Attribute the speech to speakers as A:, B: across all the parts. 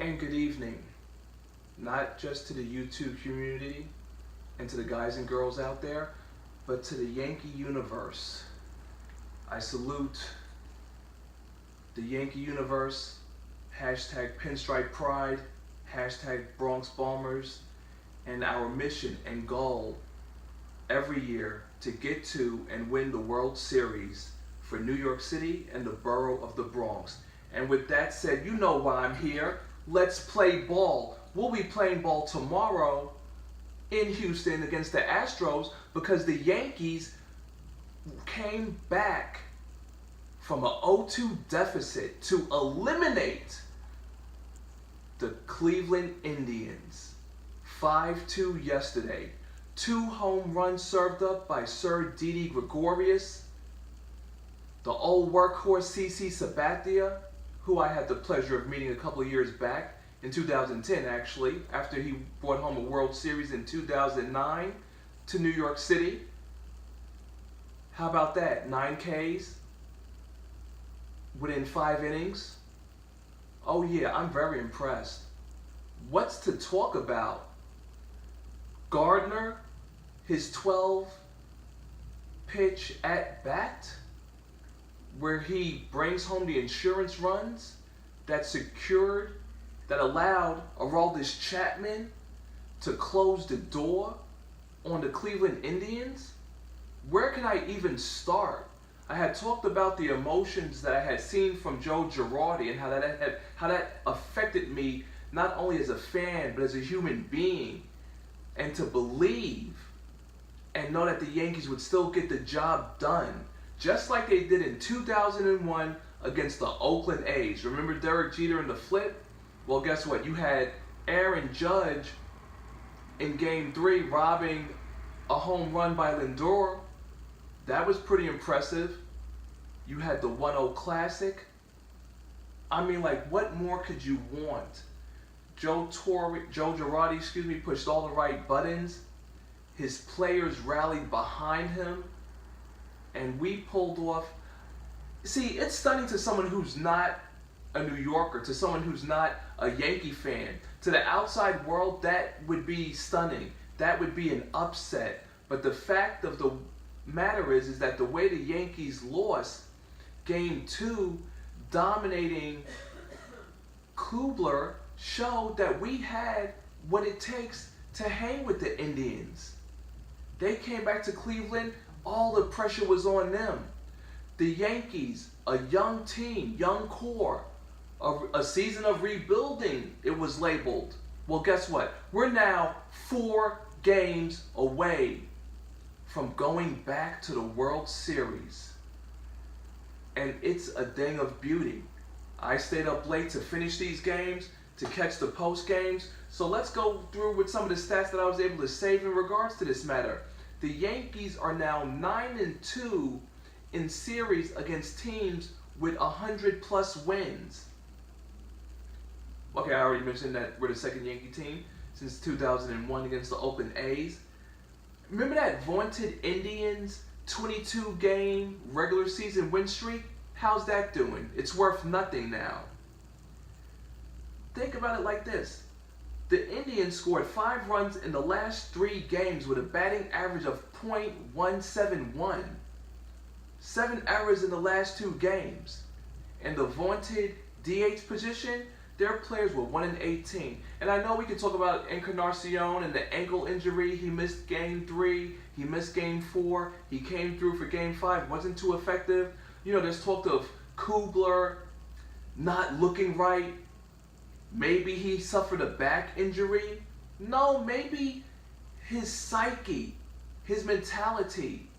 A: And good evening, not just to the YouTube community and to the guys and girls out there, but to the Yankee universe. I salute the Yankee universe, hashtag Pinstripe Pride, hashtag Bronx Bombers, and our mission and goal every year to get to and win the World Series for New York City and the borough of the Bronx. And with that said, you know why I'm here. Let's play ball. We'll be playing ball tomorrow in Houston against the Astros because the Yankees came back from a 0-2 deficit to eliminate the Cleveland Indians. 5-2 yesterday. 2 home runs served up by Sir Didi Gregorius, the old workhorse CC Sabathia, who I had the pleasure of meeting a couple of years back, in 2010 actually, after he brought home a World Series in 2009 to New York City. How about that? 9 Ks within 5 innings. Oh yeah, I'm very impressed. What's to talk about? Gardner, his 12 pitch at bat, where he brings home the insurance runs that secured, that allowed Aroldis Chapman to close the door on the Cleveland Indians. Where can I even start? I had talked about the emotions that I had seen from Joe Girardi and how that affected me not only as a fan but as a human being, and to believe and know that the Yankees would still get the job done, just like they did in 2001 against the Oakland A's. Remember Derek Jeter in the flip? Well, guess what? You had Aaron Judge in Game 3 robbing a home run by Lindor. That was pretty impressive. You had the 1-0 Classic. I mean, like, what more could you want? Joe Girardi, pushed all the right buttons. His players rallied behind him, and we pulled off. See, it's stunning to someone who's not a New Yorker, to someone who's not a Yankee fan. To the outside world, that would be stunning. That would be an upset. But the fact of the matter is that the way the Yankees lost Game 2, dominating Kubler, showed that we had what it takes to hang with the Indians. They came back to Cleveland, all the pressure was on them. The Yankees, a young team, young core, a season of rebuilding, it was labeled. Well, guess what? We're now 4 games away from going back to the World Series. And it's a thing of beauty. I stayed up late to finish these games, to catch the post games. So let's go through with some of the stats that I was able to save in regards to this matter. The Yankees are now 9-2 in series against teams with 100+ wins. Okay, I already mentioned that we're the second Yankee team since 2001 against the Oakland A's. Remember that vaunted Indians 22-game regular season win streak? How's that doing? It's worth nothing now. Think about it like this. The Indians scored 5 runs in the last 3 games with a batting average of .171. 7 errors in the last 2 games. And the vaunted DH position, their players were 1-18. And I know we can talk about Encarnacion and the ankle injury. He missed Game 3. He missed Game 4. He came through for Game 5. Wasn't too effective. You know, there's talk of Kubler not looking right. Maybe he suffered a back injury. No, maybe his psyche, his mentality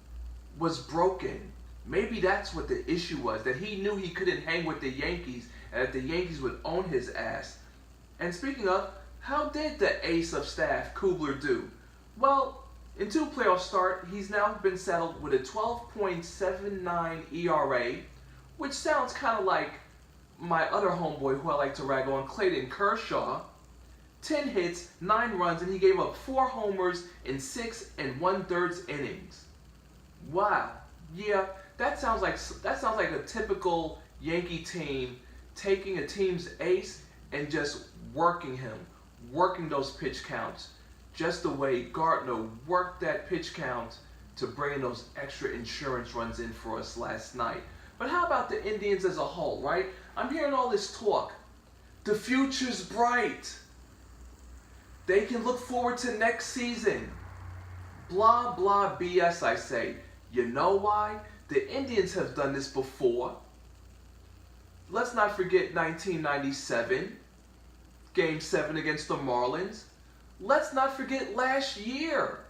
A: was broken. Maybe that's what the issue was, that he knew he couldn't hang with the Yankees and that the Yankees would own his ass. And speaking of, how did the ace of staff, Kubler, do? Well, in 2 playoff starts, he's now been settled with a 12.79 ERA, which sounds kind of like my other homeboy who I like to rag on, Clayton Kershaw. 10 hits, 9 runs, and he gave up 4 homers in 6 1/3 innings. Wow. Yeah, that sounds like a typical Yankee team taking a team's ace and just working him, working those pitch counts, just the way Gardner worked that pitch count to bring in those extra insurance runs in for us last night. But how about the Indians as a whole, right? I'm hearing all this talk. The future's bright. They can look forward to next season. Blah, blah, BS, I say. You know why? The Indians have done this before. Let's not forget 1997, Game 7 against the Marlins. Let's not forget last year,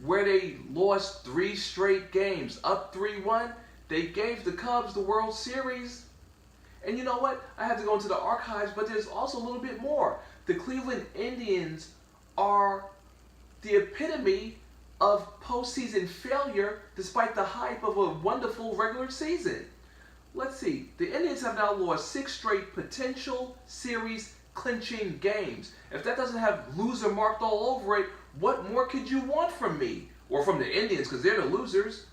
A: where they lost 3 straight games, up 3-1. They gave the Cubs the World Series. And you know what? I have to go into the archives, but there's also a little bit more. The Cleveland Indians are the epitome of postseason failure despite the hype of a wonderful regular season. Let's see. The Indians have now lost 6 straight potential series clinching games. If that doesn't have loser marked all over it, what more could you want from me? Or from the Indians, because they're the losers.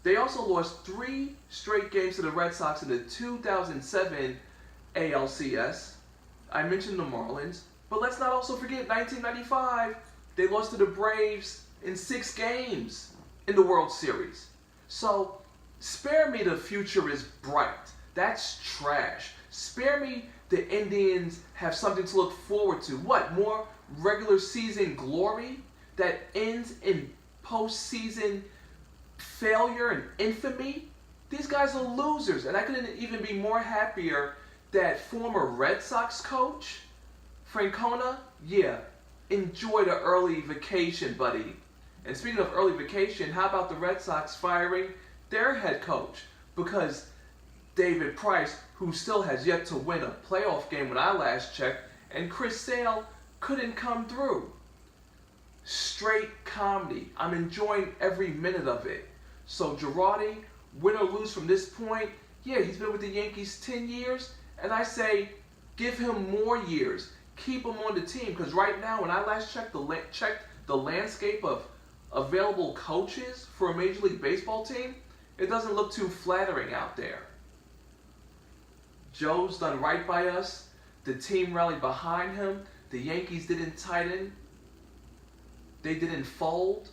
A: They also lost 3 straight games to the Red Sox in the 2007 ALCS. I mentioned the Marlins, but let's not also forget 1995. They lost to the Braves in 6 games in the World Series. So, spare me the future is bright. That's trash. Spare me the Indians have something to look forward to. What, more regular season glory that ends in postseason failure and infamy? These guys are losers, and I couldn't even be more happier that former Red Sox coach, Francona, yeah, enjoy the early vacation, buddy. And speaking of early vacation, how about the Red Sox firing their head coach? Because David Price, who still has yet to win a playoff game when I last checked, and Chris Sale couldn't come through. Straight comedy. I'm enjoying every minute of it. So Girardi, win or lose from this point, yeah, he's been with the Yankees 10 years, and I say give him more years. Keep him on the team, because right now, when I last checked the landscape of available coaches for a Major League Baseball team, it doesn't look too flattering out there. Joe's done right by us. The team rallied behind him. The Yankees didn't tighten. They didn't fold.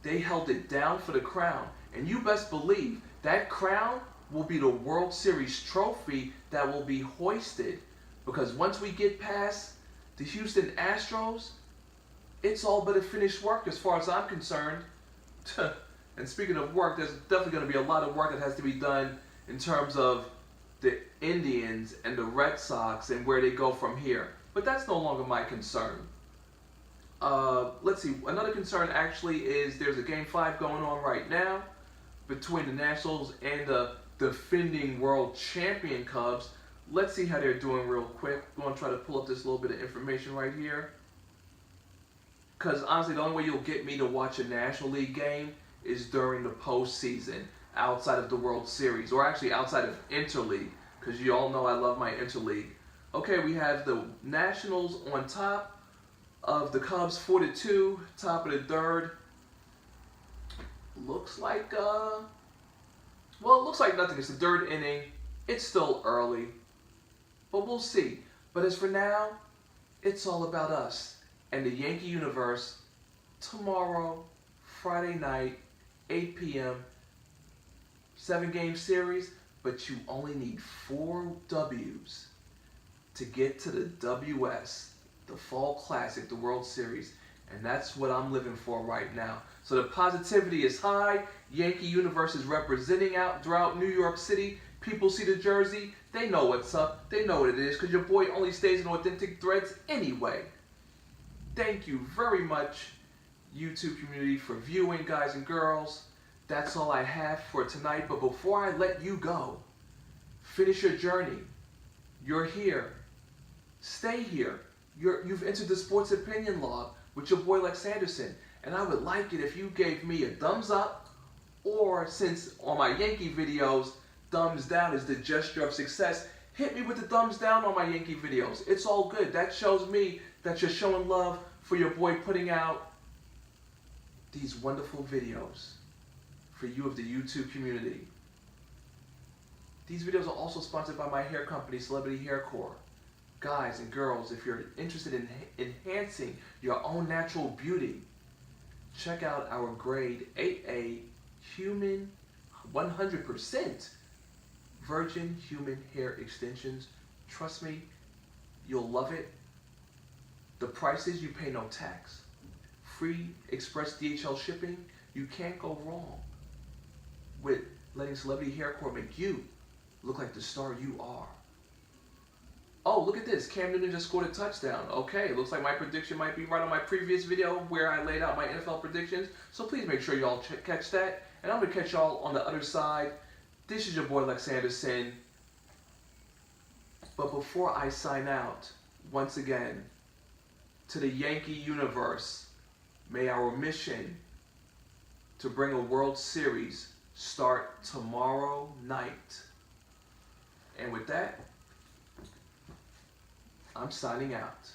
A: They held it down for the crown. And you best believe that crown will be the World Series trophy that will be hoisted. Because once we get past the Houston Astros, it's all but a finished work as far as I'm concerned. And speaking of work, there's definitely going to be a lot of work that has to be done in terms of the Indians and the Red Sox and where they go from here. But that's no longer my concern. Let's see. Another concern actually is there's a Game 5 going on right now between the Nationals and the defending world champion Cubs. Let's see how they're doing real quick. I'm going to try to pull up this little bit of information right here. Because honestly, the only way you'll get me to watch a National League game is during the postseason, outside of the World Series, or actually outside of Interleague, because you all know I love my Interleague. Okay, we have the Nationals on top of the Cubs 4-2, top of the third. Looks like, well, it looks like nothing. It's the third inning. It's still early, but we'll see. But as for now, it's all about us and the Yankee universe tomorrow, Friday night, 8 p.m., 7-game series, but you only need 4 W's to get to the WS, the Fall Classic, the World Series, and that's what I'm living for right now. So the positivity is high. Yankee universe is representing out throughout New York City. People see the jersey, they know what's up, they know what it is, because your boy only stays in authentic threads anyway. Thank you very much, YouTube community, for viewing, guys and girls. That's all I have for tonight. But before I let you go, finish your journey. You're here. Stay here. You've entered the Sports Opinion Log with your boy Lex Anderson. And I would like it if you gave me a thumbs up, or since on my Yankee videos, thumbs down is the gesture of success, hit me with the thumbs down on my Yankee videos. It's all good. That shows me that you're showing love for your boy putting out these wonderful videos for you of the YouTube community. These videos are also sponsored by my hair company, Celebrity Hair Core. guys and girls, if you're interested in enhancing your own natural beauty, check out our grade 8A human 100% virgin human hair extensions. Trust me, you'll love it. The price is you pay no tax. Free express DHL shipping. You can't go wrong with letting Celebrity Haircore make you look like the star you are. Oh, look at this. Cam Newton just scored a touchdown. Okay, looks like my prediction might be right on my previous video where I laid out my NFL predictions. So please make sure y'all catch that. And I'm going to catch y'all on the other side. This is your boy Lex Anderson. But before I sign out, once again, to the Yankee universe, may our mission to bring a World Series start tomorrow night. And with that, I'm signing out.